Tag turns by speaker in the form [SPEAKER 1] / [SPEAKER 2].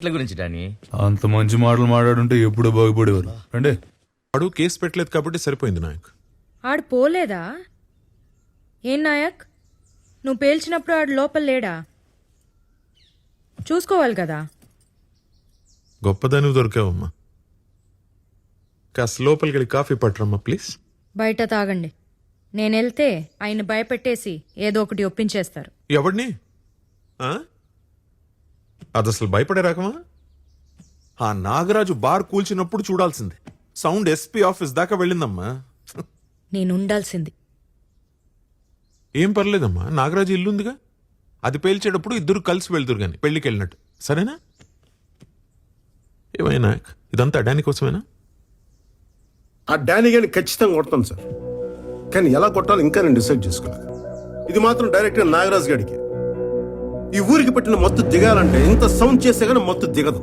[SPEAKER 1] ఇట్ల గురించి డానీ
[SPEAKER 2] అంత మంచి మాటలు మాట్లాడుంటే ఎప్పుడు బాగుపడేవారు అంటే
[SPEAKER 3] వాడు కేసు పెట్టలేదు కాబట్టి సరిపోయింది నాయక్.
[SPEAKER 4] ఆడు పోలేదా? ఏం నాయక్, నువ్వు పేల్చినప్పుడు ఆడు లోపల లేడా? చూసుకోవాలి కదా.
[SPEAKER 3] గొప్పదాని దొరికావమ్మా. కాస్త లోపలికి వెళ్ళి కాఫీ పట్టరమ్మా ప్లీజ్.
[SPEAKER 4] బయట తాగండి. నేను వెళ్తే ఆయన భయపెట్టేసి ఏదో ఒకటి ఒప్పించేస్తారు.
[SPEAKER 3] ఎవడిని? అది అసలు భయపడే రకమా? ఆ నాగరాజు బార్ కూల్చినప్పుడు చూడాల్సింది. సౌండ్ ఎస్పీ ఆఫీస్ దాకా వెళ్ళిందమ్మా.
[SPEAKER 4] నేను ఉండాల్సింది.
[SPEAKER 3] ఏం పర్లేదమ్మా, నాగరాజు ఇల్లుందిగా, అది పేల్చేటప్పుడు ఇద్దరు కలిసి వెళ్తురు గాని పెళ్లికి వెళ్ళినట్టు. సరేనా? ఏమైనా ఇదంతా డానీ కోసమేనా?
[SPEAKER 5] ఆ డానీ గాని ఖచ్చితంగా కొడతాను సార్, కానీ ఎలా కొట్టాలో ఇంకా నేను డిసైడ్ చేసుకోలేదు. ఇది మాత్రం డైరెక్ట్గా నాగరాజ్ గారికి. ఈ ఊరికి పెట్టిన మత్తు దిగాలంటే ఇంత సౌండ్ చేస్తే గానీ మత్తు దిగదు.